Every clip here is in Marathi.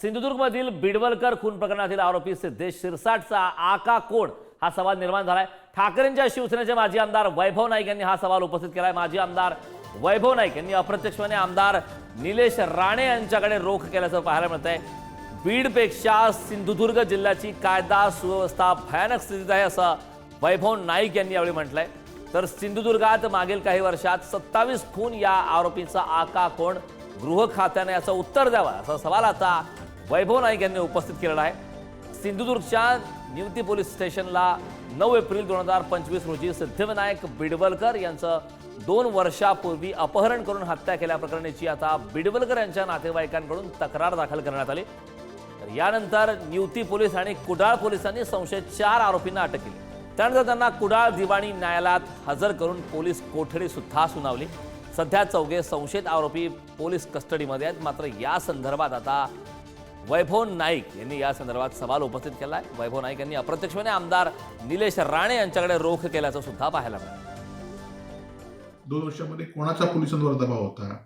सिंधुदुर्गमधील बिडवलकर खून प्रकरणातील आरोपी सिद्धेश शिरसाटचा आका कोण हा सवाल निर्माण झालाय। ठाकरेंच्या शिवसेनेचे माजी आमदार वैभव नाईक यांनी हा सवाल उपस्थित केलाय। माजी आमदार वैभव नाईक यांनी अप्रत्यक्षपणे आमदार निलेश राणे यांच्याकडे रोख केल्याचं पाहायला मिळतंय। बीडपेक्षा सिंधुदुर्ग जिल्ह्याची कायदा सुव्यवस्था भयानक स्थितीत आहे असं वैभव नाईक यांनी यावेळी म्हटलंय। तर सिंधुदुर्गात मागील काही वर्षात 27 खून या आरोपीचा आका कोण, गृह खात्याने याचं उत्तर द्यावं असा सवाल आता वैभव नाईक यांनी उपस्थित केलेला आहे। सिंधुदुर्गच्या निवती पोलीस स्टेशनला 9 एप्रिल 2025 रोजी सिद्धिविनायक बिडवलकर यांचं 2 वर्षापूर्वी अपहरण करून हत्या केल्याप्रकरणीची आता बिडवलकर यांच्या नातेवाईकांकडून तक्रार दाखल करण्यात आली। तर यानंतर निवती पोलीस आणि कुडाळ पोलिसांनी संशयित 4 आरोपींना अटक केली। त्यानंतर त्यांना कुडाळ दिवाणी न्यायालयात हजर करून पोलीस कोठडी सुद्धा सुनावली। सध्या चौघे संशयित आरोपी पोलीस कस्टडीमध्ये आहेत। मात्र या संदर्भात आता वैभव नाईक यांनी या संदर्भात सवाल उपस्थित केलाय। वैभव नाईक यांनी अप्रत्यक्षपणे आमदार निलेश राणे यांच्याकडे रोख केल्याचं सुद्धा पाहायला मिळालं। 2 वर्षामध्ये कोणाचा पोलिसांवर दबाव होता,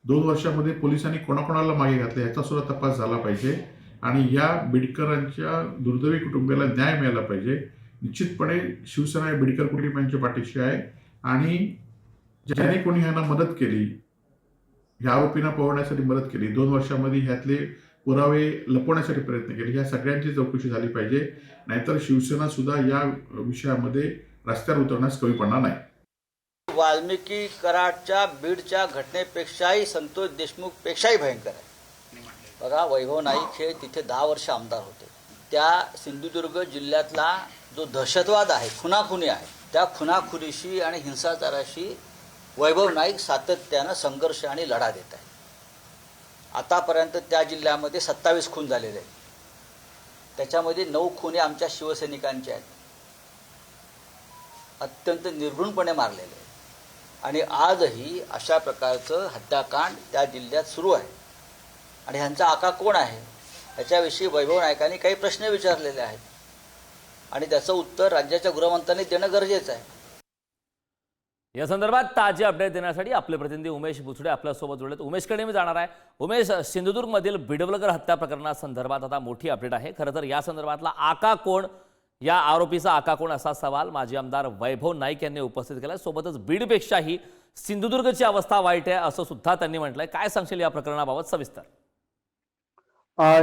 2 वर्षामध्ये पोलिसांनी कोणाकोणाला मागे घातले याचा सुद्धा तपास झाला पाहिजे आणि या बिडकरांच्या दुर्दैवी कुटुंबियाला न्याय मिळाला पाहिजे। निश्चितपणे शिवसेना बिडकर कुटुंबियांच्या पाठीशी आहे आणि ज्याने कोणी ह्यांना मदत केली, ह्या आरोपींना पकडण्यासाठी मदत केली, 2 वर्षामध्ये ह्यातले पुरावे लपवण्यासाठी प्रयत्न केले, ह्या सगळ्यांची चौकशी झाली पाहिजे। नाहीतर शिवसेना सुद्धा या विषयामध्ये रस्त्यावर उतरण्यास कमी पडणार नाही। वाल्मिकी कराडच्या बीडच्या घटनेपेक्षाही संतोष देशमुख पेक्षाही भयंकर आहे। बघा, वैभव नाईक हे तिथे 10 वर्ष आमदार होते। त्या सिंधुदुर्ग जिल्ह्यातला जो दहशतवाद आहे, खुनाखुनी आहे, त्या खुनाखुनीशी आणि हिंसाचाराशी वैभव नाईक सातत्यानं संघर्ष आणि लढा देत आहे। आतापर्यंत त्या जिल्ह्यामध्ये 27 खून झालेले आहेत। त्याच्यामध्ये 9 खुने आमच्या शिवसैनिकांचे आहेत, अत्यंत निर्घृणपणे मारलेले आहेत। आणि आजही अशा प्रकारचं हत्याकांड त्या जिल्ह्यात सुरू आहे आणि ह्यांचा आका कोण आहे याच्याविषयी वैभव नाईकांनी काही प्रश्न विचारलेले आहेत आणि त्याचं उत्तर राज्याच्या गृहमंत्र्यांनी देणं गरजेचं आहे। या संदर्भात ताजे अपडेट देण्यासाठी आपले प्रतिनिधी उमेश बुचडे आपल्यासोबत जोडलेत। उमेशकडे मी जाणार आहे। उमेश, सिंधुदुर्गमधील बिडवलकर हत्या प्रकरणासंदर्भात आता मोठी अपडेट आहे। खरं तर या संदर्भातला आका कोण, या आरोपीचा आका कोण असा सवाल माजी आमदार वैभव नाईक यांनी उपस्थित केला। सोबतच बीडपेक्षाही सिंधुदुर्गची अवस्था वाईट आहे असं सुद्धा त्यांनी म्हटलंय। काय सांगशील या प्रकरणाबाबत सविस्तर?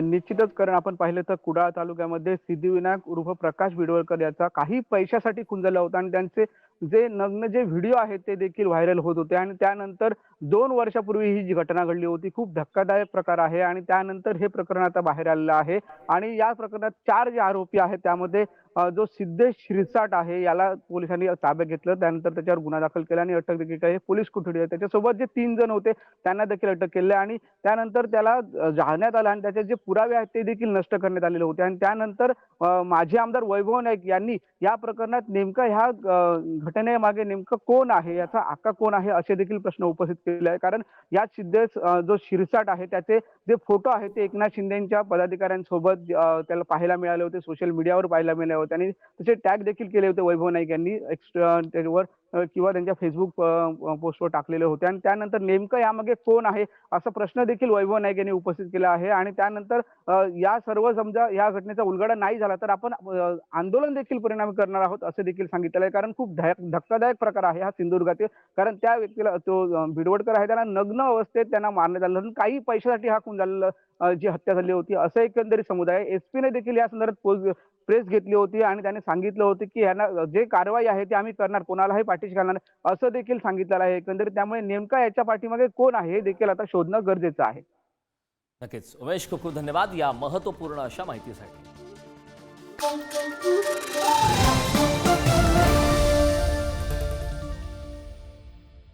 निश्चितच, कारण आपण पाहिलं तर कुडाळ तालुक्यामध्ये सिद्धिविनायक उर्फ प्रकाश बिडवलकर याचा काही पैशासाठी खून झाला होता आणि त्यांचे जे नग्न जे व्हिडिओ आहेत ते देखील व्हायरल होत होते आणि त्यानंतर 2 वर्षापूर्वी ही जी घटना घडली होती, खूप धक्कादायक प्रकार आहे आणि त्यानंतर हे प्रकरण आता बाहेर आलेलं आहे। आणि या प्रकरणात 4 जे आरोपी आहेत त्यामध्ये जो सिद्धेश शिरसाट आहे याला पोलिसांनी ताब्यात घेतलं, त्यानंतर त्याच्यावर गुन्हा दाखल केला आणि अटक देखील केली। पोलीस कोठडी आहे। त्याच्यासोबत जे 3 जण होते त्यांना देखील अटक केली आणि त्यानंतर त्याला जाळण्यात आलं आणि त्याचे जे पुरावे आहेत ते देखील नष्ट करण्यात आलेले होते। आणि त्यानंतर माजी आमदार वैभव नाईक यांनी या प्रकरणात नेमकं ह्या घटनेमागे नेमकं कोण आहे, याचा आका कोण आहे असे देखील प्रश्न उपस्थित केले आहे। कारण या सिद्धेश जो शिरसाट आहे त्याचे जे फोटो आहेत ते एकनाथ शिंदेच्या पदाधिकाऱ्यांसोबत त्याला पाहायला मिळाले होते, सोशल मीडियावर पाहायला मिळाले होते आणि तसे टॅग देखील केले होते वैभव नाईक यांनी त्याच्यावर किंवा त्यांच्या फेसबुक पोस्टवर टाकलेले होते। आणि त्यानंतर नेमकं यामागे कोण आहे असा प्रश्न देखील वैभव नाईक यांनी उपस्थित केला आहे। आणि त्यानंतर या सर्व समजा या घटनेचा उलगडा नाही झाला तर आपण आंदोलन देखील परिणामी करणार आहोत असं देखील सांगितलेलं आहे। कारण खूप धक्कादायक प्रकार आहे हा सिंधुदुर्गातील। कारण त्या व्यक्तीला, तो बिडवलकर आहे, त्याला नग्न अवस्थेत त्यांना मारण्यात आलं, काही पैशासाठी हा खून झालेला, जी हत्या झाली होती असं एकंदरीत समुदाय। एसपीने देखील या संदर्भात प्रेस घेतली होती आणि त्याने सांगितलं होतं की यांना जे कारवाई आहे ती आम्ही करणार, कोणालाही पाठीशी घालणार असं देखील सांगितलेलं आहे एकंदरीत। त्यामुळे नेमका याच्या पाठीमागे कोण आहे हे देखील आता शोधणं गरजेचं आहे। नक्कीच उमेश, खूप खूप धन्यवाद या महत्त्वपूर्ण अशा माहितीसाठी।